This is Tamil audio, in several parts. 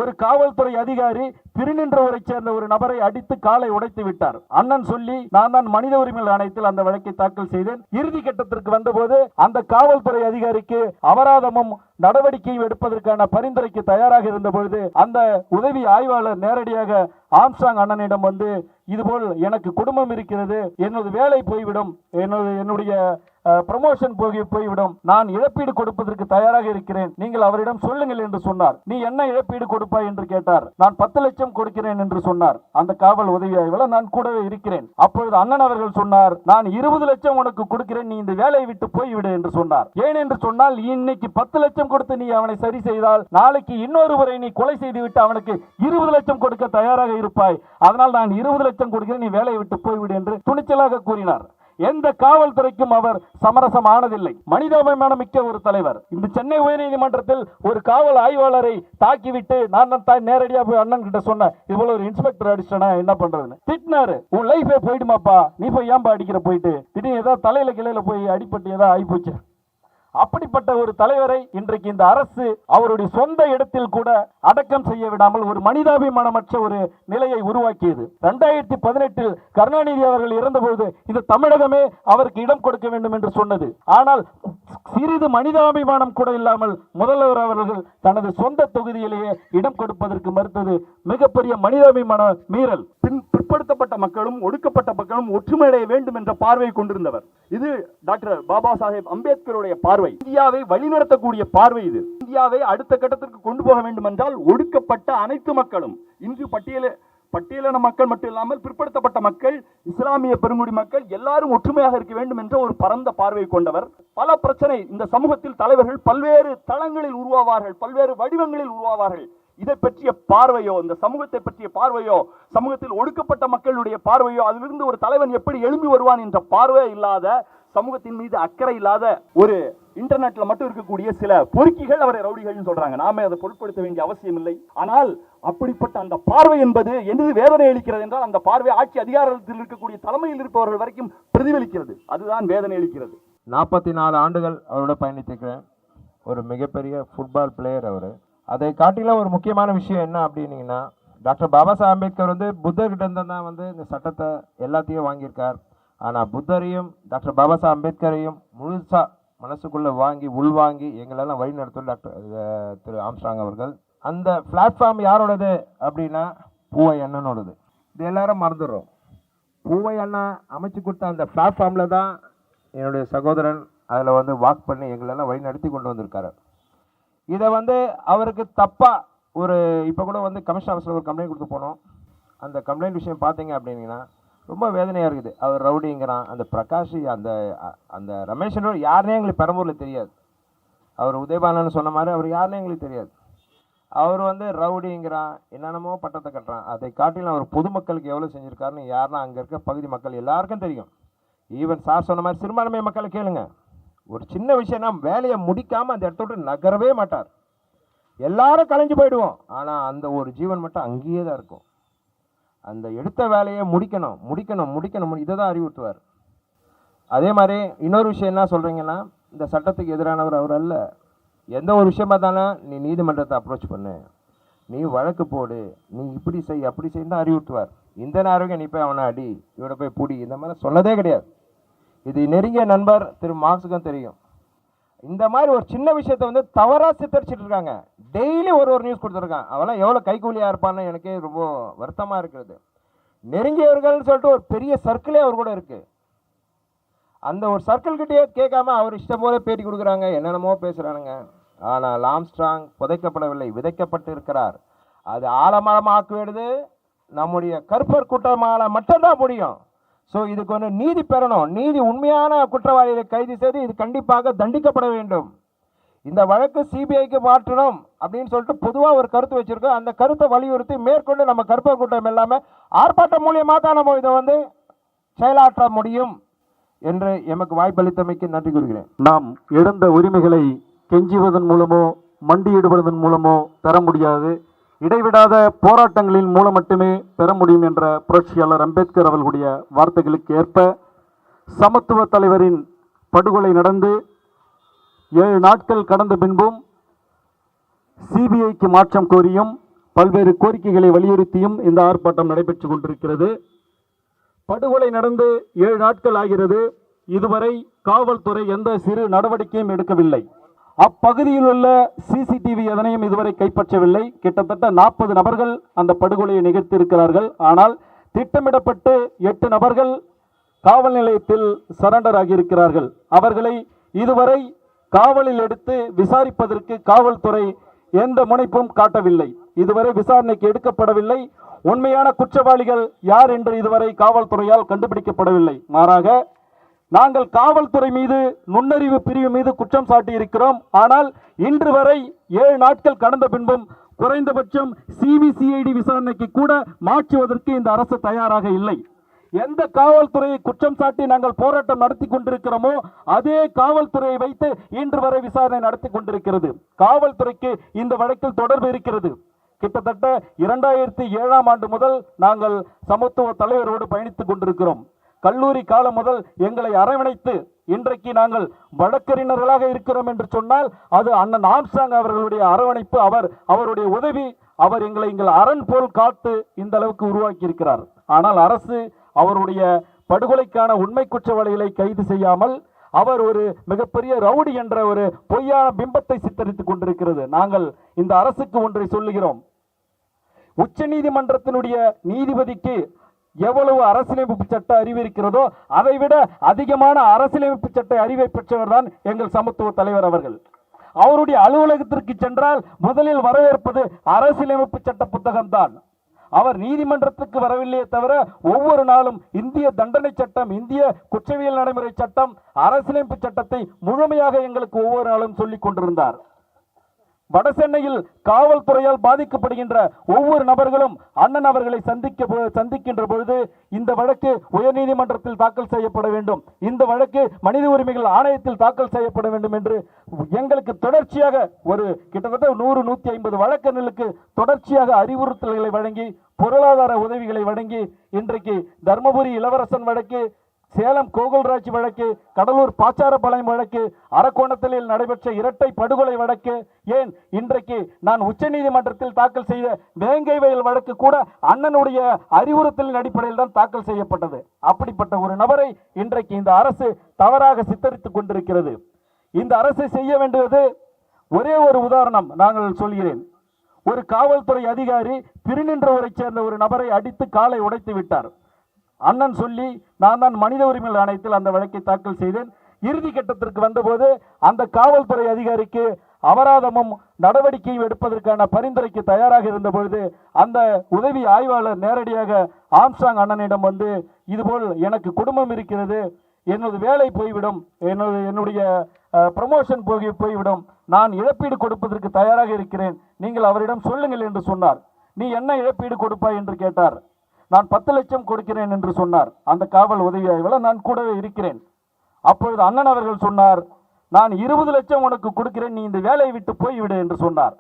ஒரு காவல்துறை அதிகாரி திருநின்றவரை சேர்ந்த ஒரு நபரை அடித்து காலை உடைத்து விட்டார். அண்ணன் சொல்லி நான் தான் மனித உரிமைகள் ஆணையத்தில் அந்த வழக்கை தாக்கல் செய்தேன். இறுதி கட்டத்திற்கு வந்தபோது அந்த காவல்துறை அதிகாரிக்கு அபராதமும் நடவடிக்கையும் எடுப்பதற்கான பரிந்துரைக்கு தயாராக இருந்த பொழுது அந்த உதவி ஆய்வாளர் நேரடியாக ஆம்ஸ்ட்ராங் அண்ணனிடம் வந்து இதுபோல் எனக்கு குடும்பம் இருக்கிறது, என்னது வேலை போய்விடும், என்னுடைய ப்ரமோஷன் போய்விடும், நான் இழப்பீடு கொடுப்பதற்கு தயாராக இருக்கிறேன், நீங்கள் அவரிடம் சொல்லுங்கள் என்று சொன்னார். நீ என்ன இழப்பீடு கொடுப்பாய் என்று கேட்டார். நான் 10 லட்சம் கொடுக்கிறேன் என்று சொன்னார் அந்த காவல் உதவி ஆய்வாளர். நான் கூடவே இருக்கிறேன். அப்பொழுது அண்ணன் அவர்கள் சொன்னார், நான் 20 லட்சம் உனக்கு கொடுக்கிறேன், நீ இந்த வேலையை விட்டு போய்விடு என்று சொன்னார். ஏன் என்று சொன்னால் இன்னைக்கு 10 லட்சம் கொடுத்து நீ அவனை சரி செய்தால் நாளைக்கு இன்னொருவரை நீ கொலை செய்துவிட்டு அவனுக்கு 20 லட்சம் கொடுக்க தயாராக இருப்பாய். அதனால் நான் 20 லட்சம் கொடுக்கிறேன், நீ வேலையை விட்டு போய்விடு என்று துணிச்சலாக கூறினார். எந்த காவல்துறைக்கும் அவர் சமரசம் ஆனதில்லை. மனிதாபிமானம் மிக்க ஒரு தலைவர். இந்த சென்னை உயர்நீதிமன்றத்தில் ஒரு காவல் ஆய்வாளரை தாக்கிவிட்டு நான் தான் நேரடியாக போய் அண்ணன் கிட்ட சொன்னேன், இது போல ஒரு இன்ஸ்பெக்டர் அடிச்சனா என்ன பண்றதுன்னு. திட்டினாரு. உன் லைஃபே போயிடுமாப்பா, நீ போய் ஏன்பா அடிக்கிற, போயிட்டு திடீர்னு ஏதாவது தலையில கிளையில போய் அடிப்பட்டு ஏதாவது ஆகிப்போச்சு. அப்படிப்பட்ட ஒரு தலைவரை இன்றைக்கு இந்த அரசு அவருடைய சொந்த இடத்தில் கூட அடக்கம் செய்ய விடாமல் ஒரு மனிதாபிமானமற்ற ஒரு நிலையை உருவாக்கியது. 2018 கருணாநிதி அவர்கள் இறந்தபோது இந்த தமிழகமே அவருக்கு இடம் கொடுக்க வேண்டும் என்று சொன்னது. ஆனால் சிறிது மனிதாபிமானம் கூட இல்லாமல் முதல்வர் அவர்கள் தனது சொந்த தொகுதியிலேயே இடம் கொடுப்பதற்கு மறுத்தது மிகப்பெரிய மனிதாபிமான மீறல். பிற்படுத்தப்பட்ட மக்களும் ஒடுக்கப்பட்ட மக்களும் ஒற்றுமையடைய வேண்டும் என்ற பார்வையை கொண்டிருந்தவர். இது டாக்டர் பாபா சாஹேப் அம்பேத்கருடைய பார்வை. இந்தியாவை வழிநடத்தக்கூடிய பார்வை இது. இந்தியாவை அடுத்த கட்டத்திற்கு கொண்டு போக வேண்டும் என்றால் ஒடுக்கப்பட்ட அனைத்து மக்களும், இன்று பட்டியலின மக்கள் மட்டும் இல்லாமல் பிற்படுத்தப்பட்ட மக்கள், இஸ்லாமிய பெருங்குடி மக்கள் எல்லாரும் ஒற்றுமையாக இருக்க வேண்டும் என்ற ஒரு பரந்த பார்வை கொண்டவர். பல பிரச்சனை இந்த சமூகத்தில் தலைவர்கள் பல்வேறு தளங்களில் உருவாவார்கள், பல்வேறு வடிவங்களில் உருவாவார்கள். இதை பற்றிய பார்வையோ, இந்த சமூகத்தை பற்றிய பார்வையோ, சமூகத்தில் ஒடுக்கப்பட்ட மக்களுடைய பார்வையோ, அதிலிருந்து ஒரு தலைவன் எப்படி எழும்பி வருவான் என்ற பார்வை இல்லாத, சமூகத்தின் மீது அக்கறை இல்லாத ஒரு இன்டர்நெட்ல மட்டும் இருக்கக்கூடிய சில பொறுக்கிகள் அவரை ரவுடிகள் சொல்றாங்க. நாம அதை பொருட்படுத்த வேண்டிய அவசியம் இல்லை. ஆனால் அப்படிப்பட்ட அந்த பார்வை என்பது எது வேதனை அளிக்கிறது என்றால் அந்த பார்வை ஆட்சி அதிகாரத்தில் இருக்கக்கூடிய தலைமையில் இருப்பவர்கள் வரைக்கும் பிரதிபலிக்கிறது. அதுதான் வேதனை அளிக்கிறது. 44 ஆண்டுகள் அவரோட பயணித்திருக்கிறேன். ஒரு மிகப்பெரிய ஃபுட்பால் பிளேயர் அவர். அதை காட்டிலும் ஒரு முக்கியமான விஷயம் என்ன அப்படின்னீங்கன்னா, டாக்டர் பாபா சாஹேப் அம்பேத்கர் வந்து புத்தர்கிட்ட இருந்து தான் வந்து இந்த சட்டத்தை எல்லாத்தையும் வாங்கியிருக்கார். ஆனால் புத்தரையும் டாக்டர் பாபா சாஹேப் அம்பேத்கரையும் முழுசா மனசுக்குள்ளே வாங்கி உள்வாங்கி எங்களெல்லாம் வழி நடத்தும் டாக்டர் திரு ஆம்ஸ்ட்ராங் அவர்கள். அந்த பிளாட்ஃபார்ம் யாரோடது அப்படின்னா பூவை அண்ணனோடது. இது எல்லாரும் மறந்துடுறோம். பூவை அண்ணா அமைச்சு கொடுத்த அந்த பிளாட்ஃபார்மில் தான் என்னுடைய சகோதரன் அதில் வந்து வாக் பண்ணி எங்களெல்லாம் வழி நடத்தி கொண்டு வந்திருக்காரு. இதை வந்து அவருக்கு தப்பாக ஒரு இப்போ கூட வந்து கமிஷன் ஆஃபீஸில் ஒரு கம்ப்ளைண்ட் கொடுத்து போனோம். அந்த கம்ப்ளைண்ட் விஷயம் பார்த்தீங்க அப்படின்னா ரொம்ப வேதனையாக இருக்குது. அவர் ரவுடிங்கிறான். அந்த பிரகாஷ் அந்த ரமேஷன் யாருனே எங்களுக்கு பெரம்பூரில் தெரியாது. அவர் உதயபாலன் சொன்ன மாதிரி அவர் யாருனே எங்களுக்கு தெரியாது. அவர் வந்து ரவுடிங்கிறான், என்னென்னமோ பட்டத்தை கட்டுறான். அதை காட்டிலும் அவர் பொதுமக்களுக்கு எவ்வளோ செஞ்சுருக்காருன்னு யாருன்னா அங்கே இருக்க பகுதி மக்கள் எல்லாருக்கும் தெரியும். ஈவன் சார் சொன்ன மாதிரி சிறுபான்மை மக்களை கேளுங்க. ஒரு சின்ன விஷயம்னா வேலையை முடிக்காமல் அந்த இடத்த விட்டு நகரவே மாட்டார். எல்லாரும் கலைஞ்சு போயிடுவோம். ஆனால் அந்த ஒரு ஜீவன் மட்டும் அங்கேயே தான் இருக்கும். அந்த எடுத்த வேலையை முடிக்கணும் இதை தான் அறிவுறுத்துவார். அதே மாதிரி இன்னொரு விஷயம் என்ன சொல்கிறீங்கன்னா, இந்த சட்டத்துக்கு எதிரானவர் அவர் அல்ல. எந்த ஒரு விஷயமா தானே நீ நீதிமன்றத்தை அப்ரோச் பண்ணு, நீ வழக்கு போடு, நீ இப்படி செய் அப்படி செய்யு தான் அறிவுறுத்துவார். இந்த நேரம் நீ போய் அவனை அடி, இவனை போய் பிடி, இந்த மாதிரி சொன்னதே கிடையாது. இது நெருங்கிய நண்பர் திரு மார்க்ஸுக்கும் தெரியும். இந்த மாதிரி ஒரு சின்ன விஷயத்தை வந்து தவறாக சித்தரிச்சிட்டு இருக்காங்க. டெய்லி ஒரு நியூஸ் கொடுத்துருக்கான். அவெல்லாம் எவ்வளோ கைக்கூலியாக இருப்பான்னு எனக்கே ரொம்ப வருத்தமாக இருக்கிறது. நெருங்கியவர்கள்னு சொல்லிட்டு ஒரு பெரிய சர்க்கிளே அவர் கூட இருக்கு. அந்த ஒரு சர்க்கிள் கிட்டேயே கேட்காம அவர் இஷ்டம் போல பேட்டி கொடுக்குறாங்க, என்னென்னமோ பேசுகிறானுங்க. ஆனால் ஆம்ஸ்ட்ராங் புதைக்கப்படவில்லை, விதைக்கப்பட்டு இருக்கிறார். அது ஆழமரமாக்குவது நம்முடைய கருப்பர் கூட்டமால மட்டும்தான் முடியும். ஸோ இதுக்கு வந்து நீதி பெறணும். நீதி உண்மையான குற்றவாளிகளை கைது செய்து இது கண்டிப்பாக தண்டிக்கப்பட வேண்டும். இந்த வழக்கு சிபிஐக்கு மாற்றணும் அப்படின்னு சொல்லிட்டு பொதுவாக ஒரு கருத்து வச்சிருக்கோம். அந்த கருத்தை வலியுறுத்தி மேற்கொண்டு நம்ம கருப்பர் கூட்டம் எல்லாமே ஆர்ப்பாட்டம் மூலியமாக தான் நம்ம இதை வந்து செயலாற்ற முடியும் என்று எமக்கு வாய்ப்பளித்தமைக்கு நன்றி கூறுகிறேன். நாம் இழந்த உரிமைகளை கெஞ்சுவதன் மூலமோ மண்டியிடுவதன் மூலமோ பெற முடியாது. இடைவிடாத போராட்டங்களின் மூலம் மட்டுமே பெற முடியும் என்ற புரட்சியாளர் அம்பேத்கர் அவர்களுடைய வார்த்தைகளுக்கு ஏற்ப சமத்துவ தலைவரின் படுகொலை நடந்து 7 நாட்கள் கடந்த பின்பும் சிபிஐக்கு மாற்றம் கோரியும் பல்வேறு கோரிக்கைகளை வலியுறுத்தியும் இந்த ஆர்ப்பாட்டம் நடைபெற்றுக் கொண்டிருக்கிறது. படுகொலை நடந்து 7 நாட்கள் ஆகிறது. இதுவரை காவல்துறை எந்த சிறு நடவடிக்கையும் எடுக்கவில்லை. அப்பகுதியில் உள்ள சிசிடிவி எதனையும் இதுவரை கைப்பற்றவில்லை. கிட்டத்தட்ட 40 நபர்கள் அந்த படுகொலையை நிகழ்த்தியிருக்கிறார்கள். ஆனால் திட்டமிடப்பட்டு 8 நபர்கள் காவல் நிலையத்தில் சரண்டர் ஆகியிருக்கிறார்கள். அவர்களை இதுவரை காவலில் எடுத்து விசாரிப்பதற்கு காவல்துறை எந்த முனைப்பும் காட்டவில்லை. இதுவரை விசாரணைக்கு எடுக்கப்படவில்லை. உண்மையான குற்றவாளிகள் யார் என்று இதுவரை காவல்துறையால் கண்டுபிடிக்கப்படவில்லை. மாறாக நாங்கள் காவல்துறை மீது, நுண்ணறிவு பிரிவு மீது குற்றம் சாட்டி இருக்கிறோம். ஆனால் இன்று வரை 7 நாட்கள் கடந்த பின்பும் குறைந்தபட்சம் சிபிசிஐடி விசாரணைக்கு கூட மாற்றுவதற்கு இந்த அரசு தயாராக இல்லை. எந்த காவல்துறையை குற்றம் சாட்டி நாங்கள் போராட்டம் நடத்தி கொண்டிருக்கிறோமோ அதே காவல்துறையை வைத்து இன்று வரை விசாரணை நடத்தி கொண்டிருக்கிறது. காவல்துறைக்கு இந்த வழக்கில் தொடர்பு இருக்கிறது. கிட்டத்தட்ட 2007ஆம் ஆண்டு முதல் நாங்கள் சமத்துவ தலைவரோடு பயணித்துக் கொண்டிருக்கிறோம். கல்லூரி காலம் முதல் எங்களை அரவணைத்து இன்றைக்கு நாங்கள் வழக்கறிஞர்களாக இருக்கிறோம் என்று சொன்னால் அது அண்ணன் ஆம்ஸ்ட்ராங் அவர்களுடைய அரவணைப்பு, அவருடைய உதவி. அவர் எங்களை அரண் போல் காத்து இந்த அளவுக்கு உருவாக்கி இருக்கிறார். ஆனால் அரசு அவருடைய படுகொலைக்கான உண்மை குற்றவாளிகளை கைது செய்யாமல் அவர் ஒரு மிகப்பெரிய ரவுடி என்ற ஒரு பொய்யான பிம்பத்தை சித்தரித்துக் கொண்டிருக்கிறது. நாங்கள் இந்த அரசுக்கு ஒன்றை சொல்லுகிறோம். உச்ச நீதிமன்றத்தினுடைய நீதிபதிக்கு எவ்வளவு அரசியலமைப்பு சட்ட அறிவு இருக்கிறதோ அதைவிட அதிகமான அரசியலமைப்பு சட்ட அறிவை பெற்றவர் தான் எங்கள் சமத்துவ தலைவர் அவர்கள். அவருடைய அலுவலகத்திற்கு சென்றால் முதலில் வரவேற்பது அரசியலமைப்பு சட்ட புத்தகம்தான். அவர் நீதிமன்றத்துக்கு வரவில்லையே தவிர ஒவ்வொரு நாளும் இந்திய தண்டனை சட்டம், இந்திய குற்றவியல் நடைமுறை சட்டம், அரசியலமைப்பு சட்டத்தை முழுமையாக எங்களுக்கு ஒவ்வொரு நாளும் சொல்லிக் கொண்டிருந்தார். வடசென்னையில் காவல்துறையால் பாதிக்கப்படுகின்ற ஒவ்வொரு நபர்களும் அண்ணன் அவர்களை சந்திக்கின்ற பொழுது இந்த வழக்கு உயர்நீதிமன்றத்தில் தாக்கல் செய்யப்பட வேண்டும், இந்த வழக்கு மனித உரிமைகள் ஆணையத்தில் தாக்கல் செய்யப்பட வேண்டும் என்று எங்களுக்கு தொடர்ச்சியாக கிட்டத்தட்ட 100-150 வழக்கறிஞர்களுக்கு தொடர்ச்சியாக அறிவுறுத்தல்களை வழங்கி, பொருளாதார உதவிகளை வழங்கி, இன்றைக்கு தர்மபுரி இளவரசன் வழக்கு, சேலம் கோகுல்ராஜ் வழக்கு, கடலூர் பாச்சாரபாளையம் வழக்கு, அரக்கோணத்தில் நடைபெற்ற இரட்டை படுகொலை வழக்கு, ஏன் இன்றைக்கு நான் உச்ச நீதிமன்றத்தில் தாக்கல் செய்த வேங்கை வயல் வழக்கு கூட அண்ணனுடைய அறிவுறுத்தலின் அடிப்படையில் தான் தாக்கல் செய்யப்பட்டது. அப்படிப்பட்ட ஒரு நபரை இன்றைக்கு இந்த அரசு தவறாக சித்தரித்துக் கொண்டிருக்கிறது. இந்த அரசு செய்ய வேண்டியது ஒரே ஒரு உதாரணம் நாங்கள் சொல்கிறேன். ஒரு காவல்துறை அதிகாரி திருநின்றவரை சேர்ந்த ஒரு நபரை அடித்து காலை உடைத்து விட்டார். அண்ணன் சொல்லி நான் தான் மனித உரிமைகள் ஆணையத்தில் அந்த வழக்கை தாக்கல் செய்தேன். இறுதி கட்டத்திற்கு வந்தபோது அந்த காவல்துறை அதிகாரிக்கு அபராதமும் நடவடிக்கையும் எடுப்பதற்கான பரிந்துரைக்கு தயாராக இருந்த பொழுது அந்த உதவி ஆய்வாளர் நேரடியாக ஆம்ஸ்ட்ராங் அண்ணனிடம் வந்து, இதுபோல் எனக்கு குடும்பம் இருக்கிறது, எனது வேலை போய்விடும், என்னுடைய ப்ரமோஷன் போய்விடும், நான் இழப்பீடு கொடுப்பதற்கு தயாராக இருக்கிறேன், நீங்கள் அவரிடம் சொல்லுங்கள் என்று சொன்னார். நீ என்ன இழப்பீடு கொடுப்பாய் என்று கேட்டார். நான் 10 லட்சம் கொடுக்கிறேன் என்று சொன்னார். அந்த காவல் உதவி ஆய்வாளர் நான் கூடவே இருக்கிறேன். அப்பொழுது அண்ணன் அவர்கள் சொன்னார், நான் 20 லட்சம் உனக்கு கொடுக்கிறேன், நீ இந்த வேலையை விட்டு போய்விடு என்று சொன்னார்.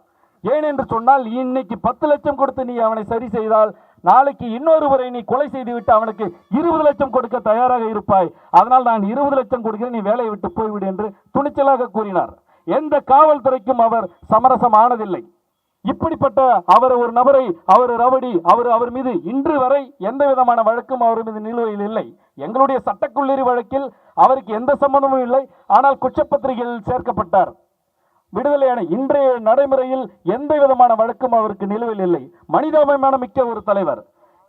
ஏன் என்று சொன்னால், இன்னைக்கு 10 லட்சம் கொடுத்து நீ அவனை சரி செய்தால் நாளைக்கு இன்னொருவரை நீ கொலை செய்து விட்டு அவனுக்கு 20 லட்சம் கொடுக்க தயாராக இருப்பாய், அதனால் நான் 20 லட்சம் கொடுக்கிறேன், நீ வேலையை விட்டு போய்விடு என்று துணிச்சலாக கூறினார். எந்த காவல்துறைக்கும் அவர் சமரசம் ஆனதில்லை. இப்படிப்பட்ட ஒரு நபரை, அவர் ரவடி, அவர் மீது இன்று வரை எந்த விதமான வழக்கும் அவர் மீது நிலுவையில் இல்லை. எங்களுடைய சட்டக்கல்லூரி வழக்கில் அவருக்கு எந்த சம்பந்தமும் இல்லை. ஆனால் குற்றப்பத்திரிகையில் சேர்க்கப்பட்டார், விடுதலையான இன்றைய நடைமுறையில் எந்த விதமான வழக்கும் அவருக்கு நிலுவையில் இல்லை. மனிதாபிமானம் மிக்க ஒரு தலைவர்.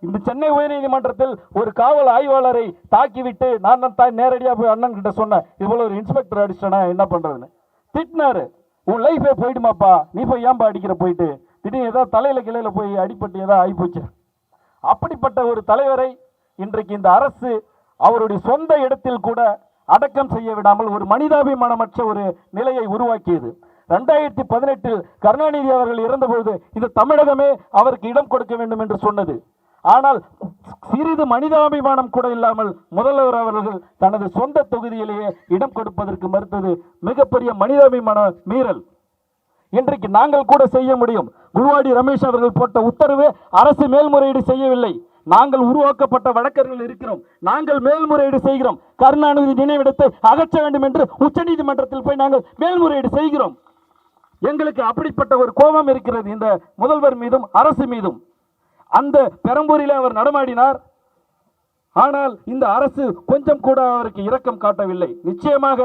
இந்த சென்னை உயர்நீதிமன்றத்தில் ஒரு காவல் ஆய்வாளரை தாக்கிவிட்டு நான் தான் நேரடியாக போய் அண்ணன் கிட்ட சொன்னேன், இது போல ஒரு இன்ஸ்பெக்டர் அடிச்சிட்டனா என்ன பண்றதுன்னு. திட்டினாரு, உன் லைஃபே போயிடுமாப்பா, நீ போய் ஏன்பா அடிக்கிற, போயிட்டு திடீர்னு ஏதாவது தலையில கிளையில போய் அடிப்பட்டு ஏதாவது ஆகிப்போச்சு. அப்படிப்பட்ட ஒரு தலைவரை இன்றைக்கு இந்த அரசு அவருடைய சொந்த இடத்தில் கூட அடக்கம் செய்ய விடாமல் ஒரு மனிதாபிமானமற்ற ஒரு நிலையை உருவாக்கியது. 2018 கருணாநிதி அவர்கள் இறந்தபோது இந்த தமிழகமே அவருக்கு இடம் கொடுக்க வேண்டும் என்று சொன்னது. ஆனால் சிறிது மனிதாபிமானம் கூட இல்லாமல் முதல்வர் அவர்கள் தனது சொந்த தொகுதியிலேயே இடம் கொடுப்பதற்கு மறுத்தது மிகப்பெரிய மனிதாபிமான மீறல். இன்றைக்கு நாங்கள் கூட செய்ய முடியும். குள்வாடி ரமேஷ் அவர்கள் போட்ட உத்தரவு அரசு மேல்முறையீடு செய்யவில்லை. நாங்கள் உருவாக்கப்பட்ட வழக்கறிஞர்கள் இருக்கிறோம், நாங்கள் மேல்முறையீடு செய்கிறோம். கருணாநிதி நினைவிடத்தை அகற்ற வேண்டும் என்று உச்சநீதிமன்றத்தில் போய் நாங்கள் மேல்முறையீடு செய்கிறோம். எங்களுக்கு அப்படிப்பட்ட ஒரு கோபம் இருக்கிறது இந்த முதல்வர் மீதும் அரசு மீதும். அந்த பெரம்பூரில் அவர் நடமாடினார். ஆனால் இந்த அரசு கொஞ்சம் கூட அவருக்கு இரக்கம் காட்டவில்லை. நிச்சயமாக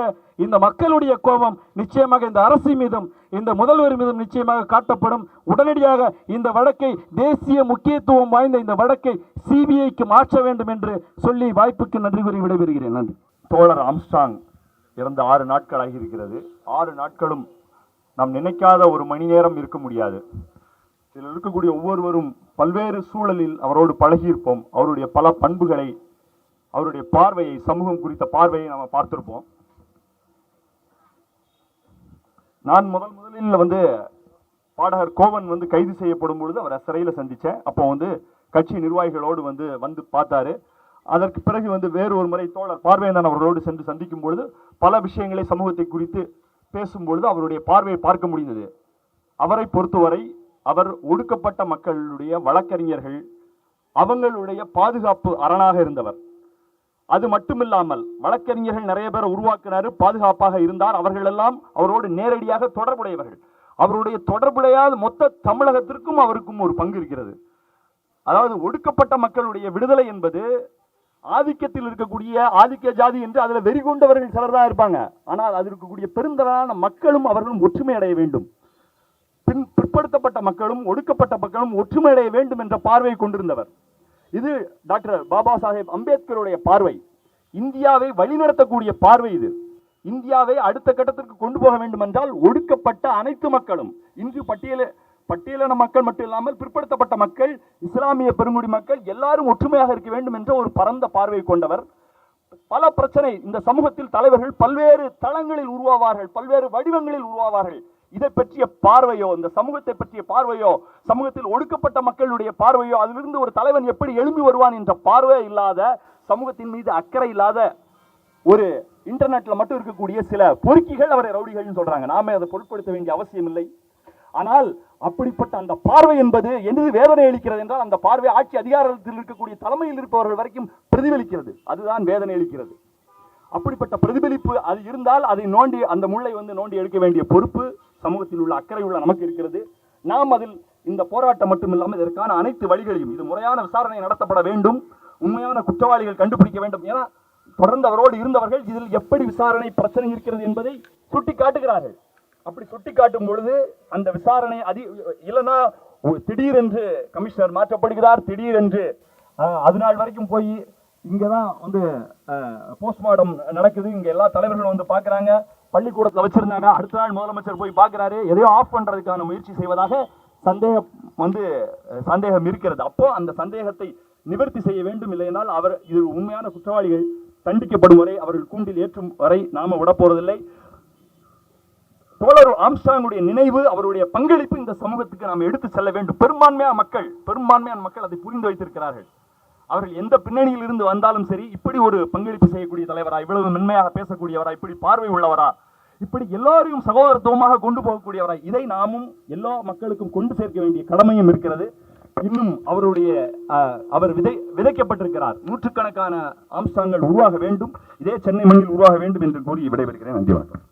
இந்த மக்களுடைய கோபம் நிச்சயமாக இந்த அரசு மீதும் இந்த முதல்வர் மீதும் நிச்சயமாக காட்டப்படும். உடனடியாக இந்த வழக்கை, தேசிய முக்கியத்துவம் வாய்ந்த இந்த வழக்கை சிபிஐக்கு மாற்ற வேண்டும் என்று சொல்லி வாய்ப்புக்கு நன்றி கூறி விடைபெறுகிறேன். நன்றி. தோழர் ஆம்ஸ்ட்ராங் இறந்த 6 நாட்கள் ஆகியிருக்கிறது. 6 நாட்களும் நாம் நினைக்காத ஒரு மணி நேரம் இருக்க முடியாது. இதில் இருக்கக்கூடிய ஒவ்வொருவரும் பல்வேறு சூழலில் அவரோடு பழகியிருப்போம். அவருடைய பல பண்புகளை, அவருடைய பார்வையை, சமூகம் குறித்த பார்வையை நாம் பார்த்திருப்போம். நான் முதலில் பாடகர் கோவன் கைது செய்யப்படும் பொழுது அவரை சிறையில் சந்தித்தேன். அப்போ கட்சி நிர்வாகிகளோடு வந்து பார்த்தாரு. அதற்கு பிறகு வேறு ஒரு முறை தோழர் பார்வையன் அவர்களோடு சென்று சந்திக்கும் பொழுது பல விஷயங்களை, சமூகத்தை குறித்து பேசும்பொழுது அவருடைய பார்வையை பார்க்க முடிந்தது. அவரை பொறுத்தவரை அவர் ஒடுக்கப்பட்ட மக்களுடைய வழக்கறிஞர்கள், அவங்களுடைய பாதுகாப்பு அரணாக இருந்தவர். அது மட்டுமில்லாமல் வழக்கறிஞர்கள் நிறைய பேரை உருவாக்கினார், பாதுகாப்பாக இருந்தார். அவர்கள் எல்லாம் அவரோடு நேரடியாக தொடர்புடையவர்கள். அவருடைய தொடர்புடையாத மொத்த தமிழகத்திற்கும் அவருக்கும் ஒரு பங்கு இருக்கிறது. அதாவது ஒடுக்கப்பட்ட மக்களுடைய விடுதலை என்பது ஆதிக்கத்தில் இருக்கக்கூடிய ஆதிக்க ஜாதி என்று அதில் வெறி கொண்டவர்கள் சிலர் தான் இருப்பாங்க. ஆனால் அதில் இருக்கக்கூடிய பெருந்தரான மக்களும் அவர்களும் ஒற்றுமை அடைய வேண்டும். பிற்படுத்தப்பட்ட மக்களும் ஒடுக்கப்பட்ட மக்களும் ஒற்றுமை அடைய வேண்டும் என்ற பார்வை கொண்டிருந்தவர். இது டாக்டர் பாபா சாஹேப் அம்பேத்கருடைய பார்வை. இந்தியாவை வழிநடத்தக்கூடிய பார்வை இது. இந்தியாவை அடுத்த கட்டத்திற்கு கொண்டு போக வேண்டும் என்றால் ஒடுக்கப்பட்ட அனைத்து மக்களும், இன்று பட்டியலின மக்கள் மட்டும் இல்லாமல் பிற்படுத்தப்பட்ட மக்கள், இஸ்லாமிய பெருங்குடி மக்கள் எல்லாரும் ஒற்றுமையாக இருக்க வேண்டும் என்ற ஒரு பரந்த பார்வை கொண்டவர். பல பிரச்சனை இந்த சமூகத்தில் தலைவர்கள் பல்வேறு தளங்களில் உருவாவார்கள், பல்வேறு வடிவங்களில் உருவாவார்கள். இதை பற்றிய பார்வையோ, இந்த சமூகத்தை பற்றிய பார்வையோ, சமூகத்தில் ஒடுக்கப்பட்ட மக்களுடைய பார்வையோ, அதிலிருந்து ஒரு தலைவன் எப்படி எழும்பி வருவான் என்ற பார்வை இல்லாத, சமூகத்தின் மீது அக்கறை இல்லாத ஒரு இன்டர்நெட்ல மட்டும் இருக்கக்கூடிய சில பொறுக்கிகள் அவரை ரவுடிகள் சொல்றாங்க. நாம அதை பொருட்படுத்த வேண்டிய அவசியம் இல்லை. ஆனால் அப்படிப்பட்ட அந்த பார்வை என்பது எது வேதனை அளிக்கிறது என்றால், அந்த பார்வை ஆட்சி அதிகாரத்தில் இருக்கக்கூடிய தலைமையில் இருப்பவர்கள் வரைக்கும் பிரதிபலிக்கிறது. அதுதான் வேதனை அளிக்கிறது. அப்படிப்பட்ட பிரதிபலிப்பு அது இருந்தால் அதை நோண்டி, அந்த முள்ளை நோண்டி எடுக்க வேண்டிய பொறுப்பு சமூகத்தில் உள்ள அக்கறை உள்ள நமக்கு இருக்கிறது. நாம் அதில் இந்த போராட்டம் மட்டும் இல்லாமல் இதற்கான அனைத்து வழிகளையும், இது முறையான விசாரணை நடத்தப்பட வேண்டும், உண்மையான குற்றவாளிகள் கண்டுபிடிக்க வேண்டும். ஏன்னா தொடர்ந்து அவரோடு இருந்தவர்கள் இதில் எப்படி விசாரணை பிரச்சனை இருக்கிறது என்பதை சுட்டி காட்டுகிறார்கள். அப்படி சுட்டி காட்டும் பொழுது அந்த விசாரணை இல்லைன்னா திடீரென்று கமிஷனர் மாற்றப்படுகிறார், திடீரென்று அது நாள் வரைக்கும் போய் இங்கதான் போஸ்ட்மார்டம் நடக்குது, இங்க எல்லா தலைவர்களும் பார்க்கறாங்க, பள்ளிக்கூடத்தில் வச்சிருந்தாங்க, அடுத்த நாள் முதலமைச்சர் போய் பார்க்கிறாரு, எதையோ ஆஃப் பண்றதுக்கான முயற்சி செய்வதாக சந்தேகம் இருக்கிறது. அப்போ அந்த சந்தேகத்தை நிவர்த்தி செய்ய வேண்டும். இல்லையென்றால் அவர் இது உண்மையான குற்றவாளிகள் தண்டிக்கப்படும் வரை, அவர்கள் கூண்டில் ஏற்றும் வரை நாம விட போறதில்லை. தோழர் ஆம்ஸ்ட்ராங்குடைய நினைவு, அவருடைய பங்களிப்பு இந்த சமூகத்துக்கு நாம் எடுத்து செல்ல வேண்டும். பெரும்பான்மையான மக்கள் அதை புரிந்து வைத்திருக்கிறார்கள். அவர்கள் எந்த பின்னணியில் இருந்து வந்தாலும் சரி, இப்படி ஒரு பங்களிப்பு செய்யக்கூடிய தலைவரா, இவ்வளவு மென்மையாக பேசக்கூடியவரா, இப்படி பார்வை உள்ளவரா, இப்படி எல்லாரையும் சகோதரத்துவமாக கொண்டு போகக்கூடியவரா, இதை நாமும் எல்லா மக்களுக்கும் கொண்டு சேர்க்க வேண்டிய கடமையும் இருக்கிறது. இன்னும் அவர் விதைக்கப்பட்டிருக்கிறார். நூற்றுக்கணக்கான ஆம்ஸ்ட்ராங்கள் உருவாக வேண்டும், இதே சென்னை மண்ணில் உருவாக வேண்டும் என்று கூறி விடைபெறுகிறேன். நன்றி, வணக்கம்.